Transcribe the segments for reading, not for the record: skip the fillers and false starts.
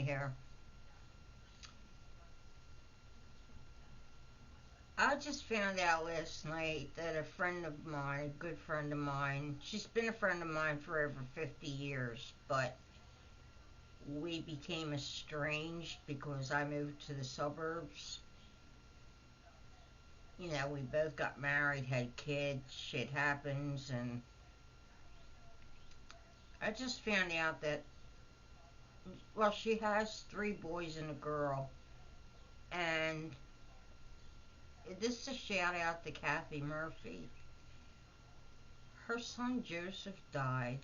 here. I just found out last night that a friend of mine, a good friend of mine, she's been a friend of mine for over 50 years, but we became estranged because I moved to the suburbs. You know, we both got married, had kids, shit happens, and I just found out that, well, she has three boys and a girl, and this is a shout out to Kathy Murphy. Her son Joseph died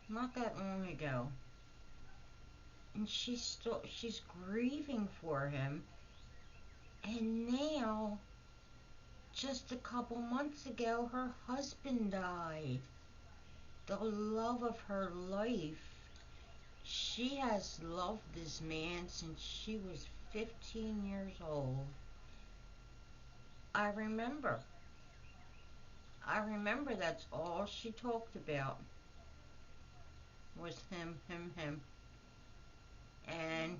not that long ago, and she's grieving for him. And now, just a couple months ago, her husband died. The love of her life. She has loved this man since she was 15 years old. I remember. I remember that's all she talked about was him, him, him. And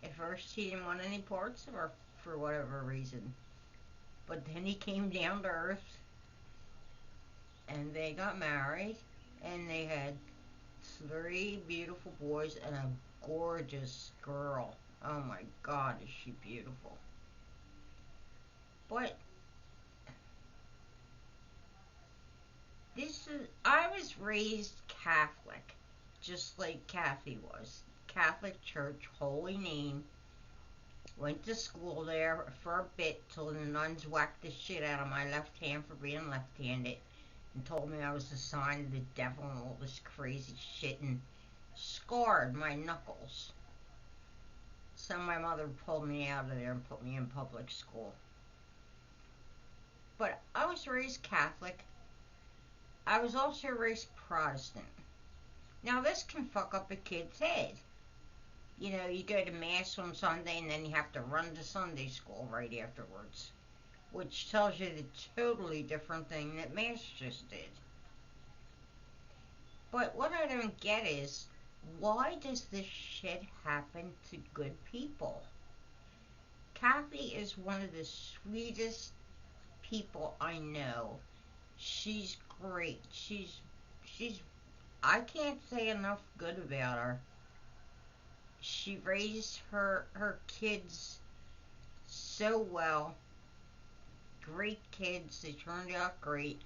at first he didn't want any parts of her for whatever reason. But then he came down to earth and they got married and they had three beautiful boys and a gorgeous girl. Oh my god, is she beautiful. But I was raised Catholic, just like Kathy was. Catholic Church, holy name. Went to school there for a bit till the nuns whacked the shit out of my left hand for being left-handed and told me I was a sign of the devil and all this crazy shit and scarred my knuckles. So my mother pulled me out of there and put me in public school. But I was raised Catholic. I was also raised Protestant. Now this can fuck up a kid's head. You know, you go to Mass on Sunday and then you have to run to Sunday school right afterwards. Which tells you the totally different thing that Mass just did. But what I don't get is, why does this shit happen to good people? Kathy is one of the sweetest people I know. She's great. She's I can't say enough good about her. She raised her kids so well. Great kids. They turned out great.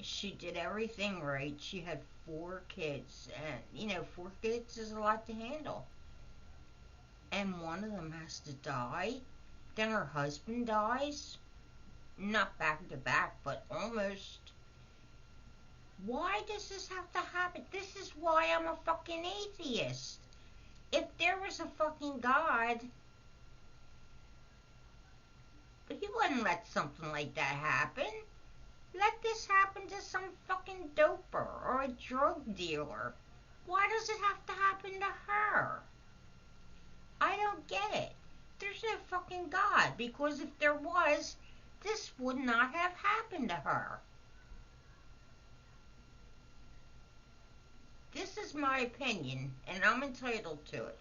She did everything right. She had four kids, and you know, four kids is a lot to handle. And one of them has to die. Then her husband dies. Not back to back, but almost. Why does this have to happen? This is why I'm a fucking atheist. If there was a fucking God, he wouldn't let something like that happen. Let this happen to some fucking doper or a drug dealer. Why does it have to happen to her? I don't get it. There's no fucking God, because if there was, this would not have happened to her. This is my opinion, and I'm entitled to it.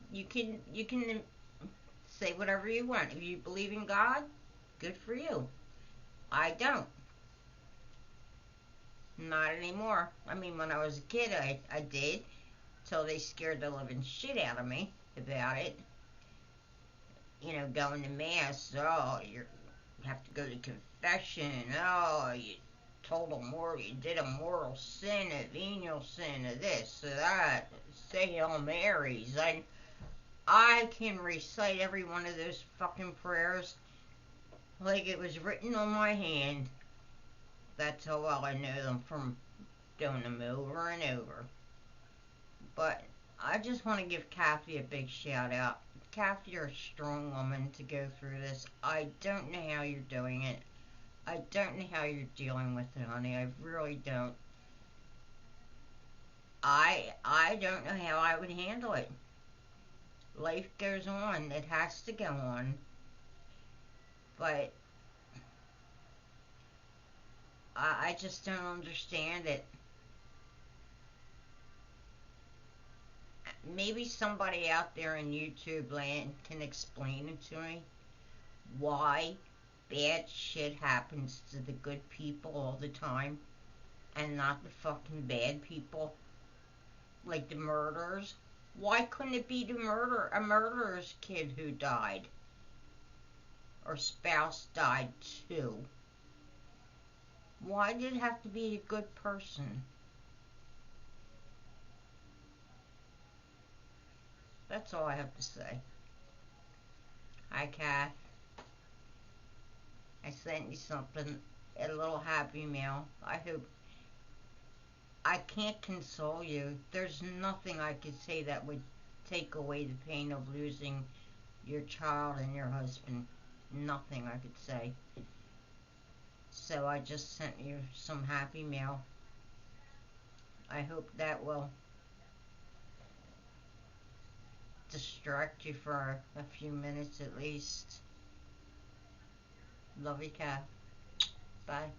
You can say whatever you want. If you believe in God, good for you. I don't. Not anymore. I mean, when I was a kid, I did, till they scared the living shit out of me about it. You know, going to mass. Oh, you have to go to confession. Oh, you you did a mortal sin, a venial sin, of this, of that. Say Hail Marys. I can recite every one of those fucking prayers like it was written on my hand. That's how well I know them from doing them over and over. But I just want to give Kathy a big shout out. Kathy, you're a strong woman to go through this. I don't know how you're doing it. I don't know how you're dealing with it, honey. I really don't. I don't know how I would handle it. Life goes on. It has to go on. But I just don't understand it. maybe somebody out there in YouTube land can explain it to me. Why bad shit happens to the good people all the time and not the fucking bad people, like the murderers. Why couldn't it be a murderer's kid who died or spouse died too? Why did it have to be a good person? That's all I have to say. Hi, Kath. I sent you something, a little happy mail. I hope. I can't console you. There's nothing I could say that would take away the pain of losing your child and your husband. Nothing I could say. So I just sent you some happy mail. I hope that will distract you for a few minutes at least. Love you, Kat. Bye.